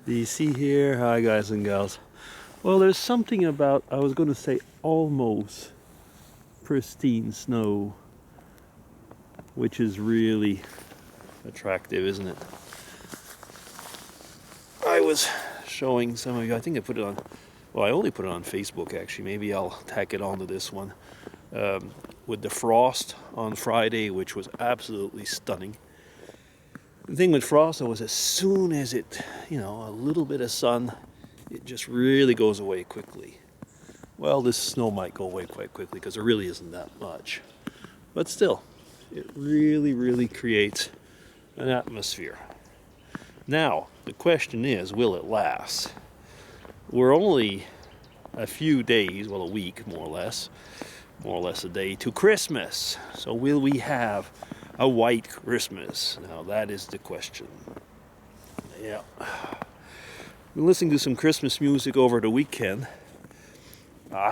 Do you see here? Hi, guys and gals. Well, there's something about, I was going to say almost pristine snow, which is really attractive, isn't it? I was showing some of you, I think I put it on, well, I only put it on Facebook actually. Maybe I'll tack it onto this one. With the frost on Friday, which was absolutely stunning. The thing with frost though is as soon as it, a little bit of sun, it just really goes away quickly. Well, this snow might go away quite quickly because there really isn't that much. But still, it really, really creates an atmosphere. Now, the question is, will it last? We're only a few days, well, a week more or less a day to Christmas. So will we have a white Christmas? Now that is the question. Yeah. Been listening to some Christmas music over the weekend.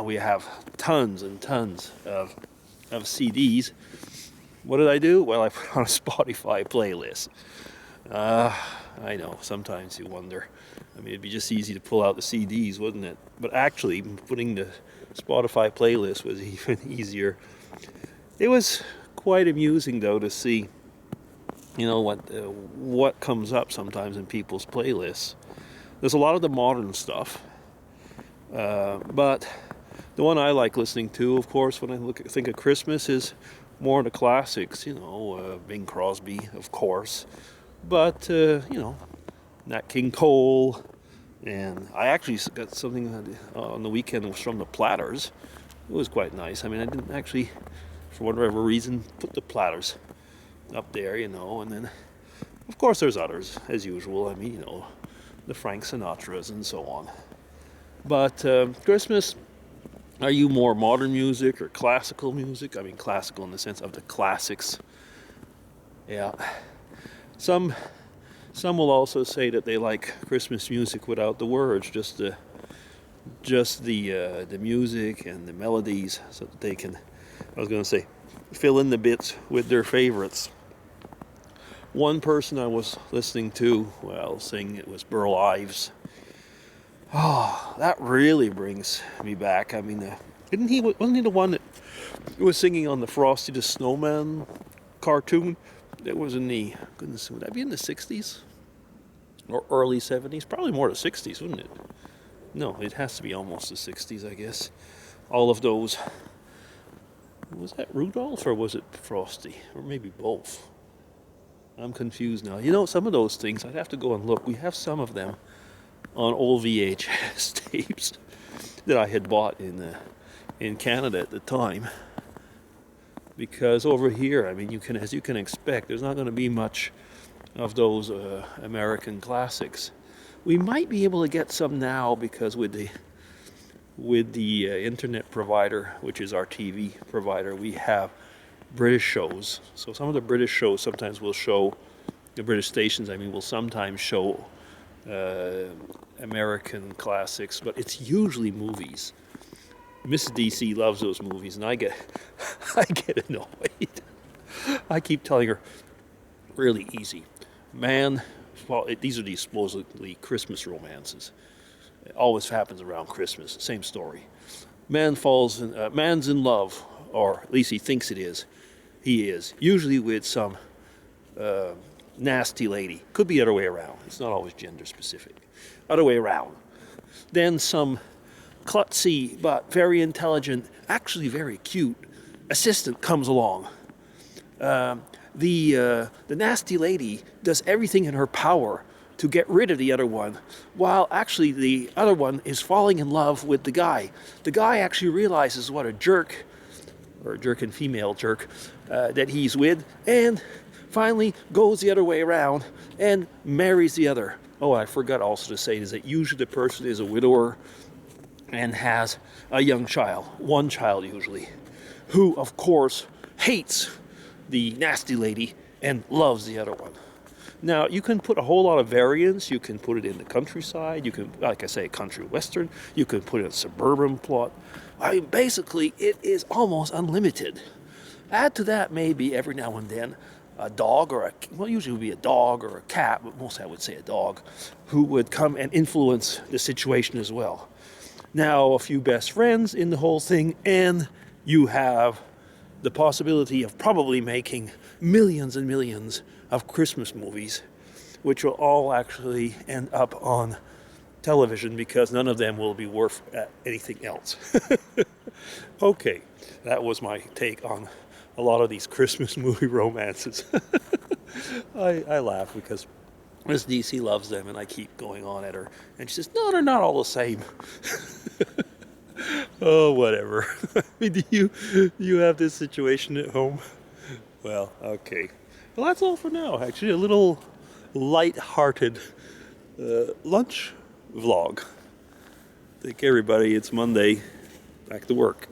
We have tons and tons of CDs. What did I do? Well, I put on a Spotify playlist. I know, sometimes you wonder. I mean, it'd be just easy to pull out the CDs, wouldn't it? But actually, putting the Spotify playlist was even easier. It was quite amusing, though, to see, what comes up sometimes in people's playlists. There's a lot of the modern stuff, but the one I like listening to, of course, when I think of Christmas, is more of the classics. Bing Crosby, of course, but Nat King Cole, and I actually got something on the weekend that was from the Platters. It was quite nice. I mean, I didn't actually, for whatever reason, put the Platters up there, and then, of course, there's others, as usual. I mean, the Frank Sinatras and so on. But Christmas, are you more modern music or classical music? I mean, classical in the sense of the classics. Yeah. Some will also say that they like Christmas music without the words, just the music and the melodies, so that they can, I was going to say, fill in the bits with their favorites. One person I was listening to, sing, it was Burl Ives. Oh, that really brings me back. I mean, wasn't he the one that was singing on the Frosty the Snowman cartoon? That was in the, goodness, would that be in the 60s? Or early 70s? Probably more the 60s, wouldn't it? No, it has to be almost the 60s, I guess. All of those. Was that Rudolph or was it Frosty? Or maybe both. I'm confused now. Some of those things, I'd have to go and look. We have some of them on old VHS tapes that I had bought in Canada at the time. Because over here, I mean, as you can expect, there's not going to be much of those American classics. We might be able to get some now because with the internet provider, which is our TV provider, we have British shows. So some of the British shows sometimes will show, the British stations, will sometimes show American classics, but it's usually movies. Mrs. DC loves those movies, and I get annoyed. I keep telling her, really easy. These are these supposedly Christmas romances. It always happens around Christmas. Same story. Man's in love, or at least he thinks it is. He is, usually with some nasty lady. Could be other way around. It's not always gender specific. Other way around. Then some klutzy but very intelligent, actually very cute assistant comes along. The nasty lady does everything in her power to get rid of the other one, while actually the other one is falling in love with the guy. The guy actually realizes what a jerk, or a jerk and female jerk, that he's with, and finally goes the other way around and marries the other. Oh, I forgot also to say is that usually the person is a widower and has a young child, one child usually, who of course hates the nasty lady and loves the other one. Now, you can put a whole lot of variants. You can put it in the countryside. You can, like I say, country western. You can put it in a suburban plot. Basically, it is almost unlimited. Add to that maybe every now and then a dog or well, usually it would be a dog or a cat, but mostly I would say a dog, who would come and influence the situation as well. Now, a few best friends in the whole thing, and you have the possibility of probably making millions and millions of Christmas movies, which will all actually end up on television because none of them will be worth anything else. Okay, that was my take on a lot of these Christmas movie romances. I laugh because Miss DC loves them and I keep going on at her. And she says, no, they're not all the same. Oh, whatever. I mean, do you have this situation at home? Well, okay. Well, that's all for now. Actually, a little light-hearted lunch vlog. Thank everybody. It's Monday. Back to work.